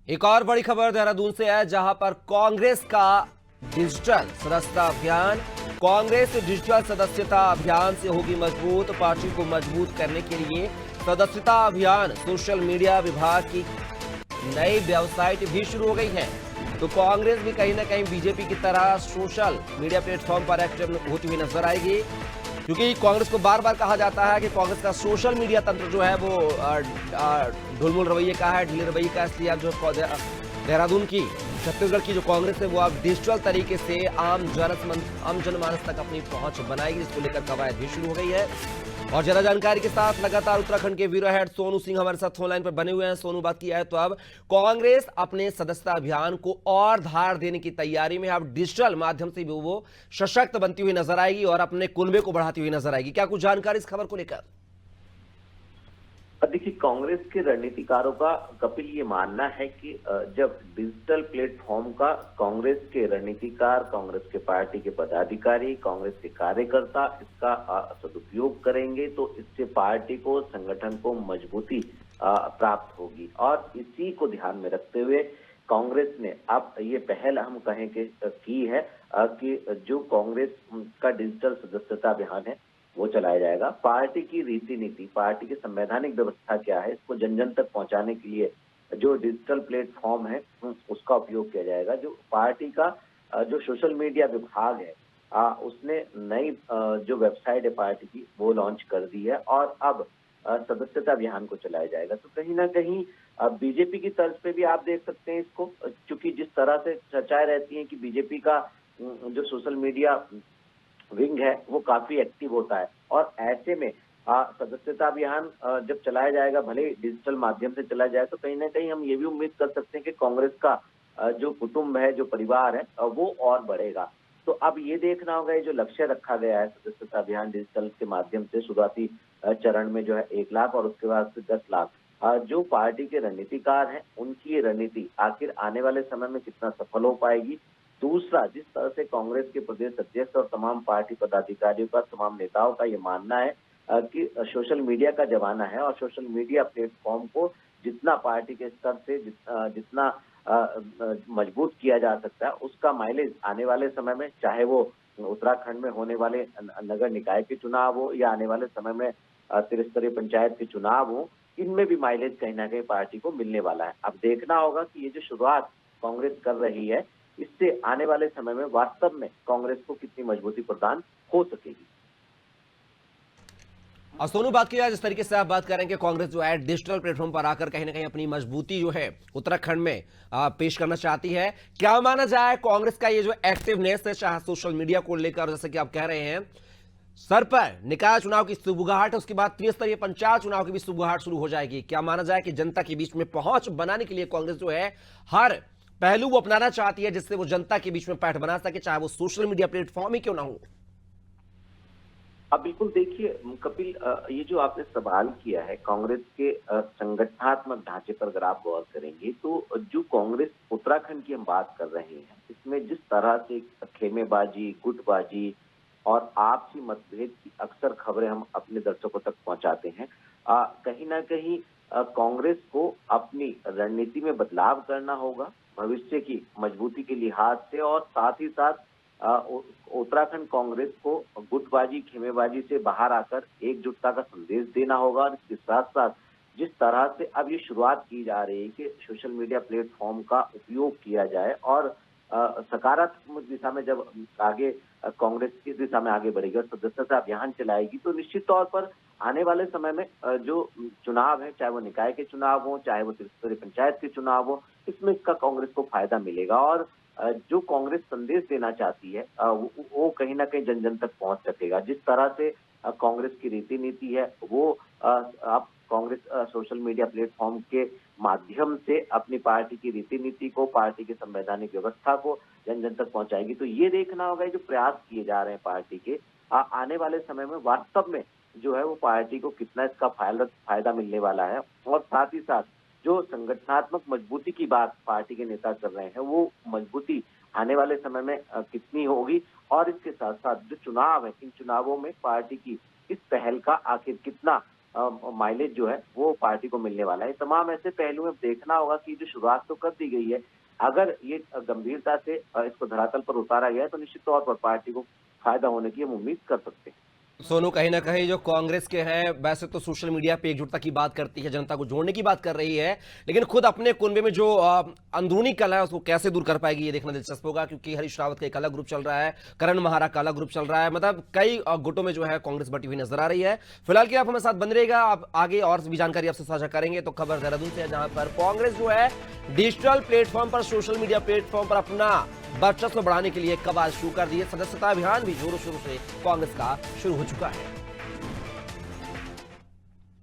एक और बड़ी खबर देहरादून से है, जहां पर कांग्रेस का डिजिटल सदस्यता अभियान, कांग्रेस डिजिटल सदस्यता अभियान से होगी मजबूत। पार्टी को मजबूत करने के लिए सदस्यता अभियान, सोशल मीडिया विभाग की नई वेबसाइट भी शुरू हो गई है। तो कांग्रेस भी कहीं ना कहीं बीजेपी की तरह सोशल मीडिया प्लेटफॉर्म पर एक्टिव होती हुई नजर आएगी, क्योंकि कांग्रेस को बार बार कहा जाता है कि कांग्रेस का सोशल मीडिया तंत्र जो है वो ढुलमुल रवैये का है, ढीले रवैये का। इसलिए अब जो देहरादून की, छत्तीसगढ़ की जो कांग्रेस है वो अब डिजिटल तरीके से आम जनमानस तक अपनी पहुंच बनाएगी, जिसको लेकर कवायद भी शुरू हो गई है। और ज्यादा जानकारी के साथ लगातार उत्तराखंड के ब्यूरो हेड सोनू सिंह हमारे साथ फोन लाइन पर बने हुए हैं। सोनू, बात की है तो अब कांग्रेस अपने सदस्यता अभियान को और धार देने की तैयारी में, अब डिजिटल माध्यम से भी वो सशक्त बनती हुई नजर आएगी और अपने कुनबे को बढ़ाती हुई नजर आएगी। क्या कुछ जानकारी इस खबर को लेकर? देखिए, कांग्रेस के रणनीतिकारों का कपिल ये मानना है कि जब डिजिटल प्लेटफॉर्म का कांग्रेस के रणनीतिकार, कांग्रेस के पार्टी के पदाधिकारी, कांग्रेस के कार्यकर्ता इसका सदुपयोग करेंगे तो इससे पार्टी को, संगठन को मजबूती प्राप्त होगी। और इसी को ध्यान में रखते हुए कांग्रेस ने अब ये पहल हम कहें कि की है कि जो कांग्रेस का डिजिटल सदस्यता अभियान है वो चलाया जाएगा। पार्टी की रीति नीति, पार्टी की संवैधानिक व्यवस्था क्या है, इसको जन जन तक पहुंचाने के लिए जो डिजिटल प्लेटफॉर्म है उसका उपयोग किया जाएगा। जो पार्टी का जो सोशल मीडिया विभाग है उसने नई जो वेबसाइट है पार्टी की वो लॉन्च कर दी है और अब सदस्यता अभियान को चलाया जाएगा। तो कहीं ना कहीं बीजेपी की तर्ज पे भी आप देख सकते हैं इसको, क्योंकि जिस तरह से चर्चाएं रहती हैं कि बीजेपी का जो सोशल मीडिया विंग है वो काफी एक्टिव होता है और ऐसे में सदस्यता अभियान जब चलाया जाएगा, भले डिजिटल माध्यम से चलाया जाए, तो कहीं ना कहीं हम ये भी उम्मीद कर सकते हैं कि कांग्रेस का जो कुटुंब है, जो परिवार है वो और बढ़ेगा। तो अब ये देखना होगा, ये जो लक्ष्य रखा गया है सदस्यता अभियान डिजिटल के माध्यम से, शुरुआती चरण में जो है 1 लाख और उसके बाद से 10 लाख, जो पार्टी के रणनीतिकार हैं उनकी ये रणनीति आखिर आने वाले समय में कितना सफल हो पाएगी। दूसरा, जिस तरह से कांग्रेस के प्रदेश अध्यक्ष और तमाम पार्टी पदाधिकारियों का, तमाम नेताओं का ये मानना है कि सोशल मीडिया का जमाना है और सोशल मीडिया प्लेटफॉर्म को जितना पार्टी के स्तर से जितना मजबूत किया जा सकता है, उसका माइलेज आने वाले समय में, चाहे वो उत्तराखंड में होने वाले नगर निकाय के चुनाव हो या आने वाले समय में त्रिस्तरीय पंचायत के चुनाव हो, इनमें भी माइलेज कहीं ना कहीं पार्टी को मिलने वाला है। अब देखना होगा कि ये जो शुरुआत कांग्रेस कर रही है, इससे आने वाले समय में वास्तव में कांग्रेस को कितनी मजबूती प्रदान हो सकेगी। और सोनू, बात की जाए जिस तरीके से आप बात कर रहे हैं कि कांग्रेस जो है डिजिटल प्लेटफॉर्म पर आकर कहीं ना कहीं अपनी मजबूती जो है उत्तराखंड में पेश करना चाहती है, क्या माना जाए कांग्रेस का ये जो एक्टिवनेस है, चाहे सोशल मीडिया को लेकर, जैसे कि आप कह रहे हैं, सर पर निकाय चुनाव की सुबुगाहट है, उसके बाद त्रिस्तरीय पंचायत चुनाव की भी सुबुगाहट शुरू हो जाएगी। क्या माना जाए कि जनता के बीच में पहुंच बनाने के लिए कांग्रेस जो है हर पहलू वो अपनाना चाहती है, जिससे वो जनता के बीच में पैठ बना सके, चाहे वो सोशल मीडिया प्लेटफॉर्म ही क्यों ना हो? अब बिल्कुल देखिए कपिल, ये जो आपने सवाल किया है कांग्रेस के संगठनात्मक ढांचे पर अगर आप गौर करेंगे तो जो कांग्रेस उत्तराखंड की हम बात कर रहे हैं, इसमें जिस तरह से खेमेबाजी, गुटबाजी और आपसी मतभेद की अक्सर खबरें हम अपने दर्शकों तक पहुंचाते हैं, कहीं ना कहीं कांग्रेस को अपनी रणनीति में बदलाव करना होगा भविष्य की मजबूती के लिहाज से, और साथ ही साथ उत्तराखंड कांग्रेस को गुटबाजी, खेमेबाजी से बाहर आकर एकजुटता का संदेश देना होगा। और इसके साथ साथ जिस तरह से अब ये शुरुआत की जा रही है कि सोशल मीडिया प्लेटफॉर्म का उपयोग किया जाए और सकारात्मक दिशा में जब आगे कांग्रेस इस दिशा में आगे बढ़ेगी और सदस्यता अभियान चलाएगी, तो निश्चित तौर पर आने वाले समय में जो चुनाव है, चाहे वो निकाय के चुनाव हो, चाहे वो त्रिस्तरीय पंचायत के चुनाव हो, इसमें इसका कांग्रेस को फायदा मिलेगा। और जो कांग्रेस संदेश देना चाहती है वो कहीं ना कहीं जन जन तक पहुंच सकेगा। जिस तरह से कांग्रेस की रीति नीति है वो अब कांग्रेस सोशल मीडिया प्लेटफॉर्म के माध्यम से अपनी पार्टी की रीति नीति को, पार्टी की संवैधानिक व्यवस्था को जन जन तक पहुंचाएगी। तो ये देखना होगा जो प्रयास किए जा रहे हैं पार्टी के, आने वाले समय में वास्तव में जो है वो पार्टी को कितना इसका फायदा मिलने वाला है। और साथ ही साथ जो संगठनात्मक मजबूती की बात पार्टी के नेता कर रहे हैं, वो मजबूती आने वाले समय में कितनी होगी, और इसके साथ साथ जो चुनाव है, इन चुनावों में पार्टी की इस पहल का आखिर कितना माइलेज जो है वो पार्टी को मिलने वाला है। तमाम ऐसे पहलू में देखना होगा कि जो शुरुआत तो कर दी गई है, अगर ये गंभीरता से इसको धरातल पर उतारा गया है तो निश्चित तौर पर पार्टी को फायदा होने की हम उम्मीद कर सकते हैं। सोनू, कहीं ना कहीं जो कांग्रेस के हैं वैसे तो सोशल मीडिया पे एकजुटता की बात करती है, जनता को जोड़ने की बात कर रही है, लेकिन खुद अपने कुनबे में जो अंदरूनी कला है उसको कैसे दूर कर पाएगी ये देखना दिलचस्प होगा, क्योंकि हरीश रावत का एक अलग ग्रुप चल रहा है, करण महारा का अलग ग्रुप चल रहा है, मतलब कई गुटों में जो है कांग्रेस बटी हुई नजर आ रही है। फिलहाल के आप हमारे साथ बन रहेगा, आप आगे और भी जानकारी आपसे साझा करेंगे। तो खबर देहरादून से है, जहां पर कांग्रेस जो है डिजिटल प्लेटफॉर्म पर, सोशल मीडिया प्लेटफॉर्म पर अपना वर्चस्व बढ़ाने के लिए कवायद शुरू कर दी है। सदस्यता अभियान भी जोरों शोरों से कांग्रेस का शुरू हो चुका है।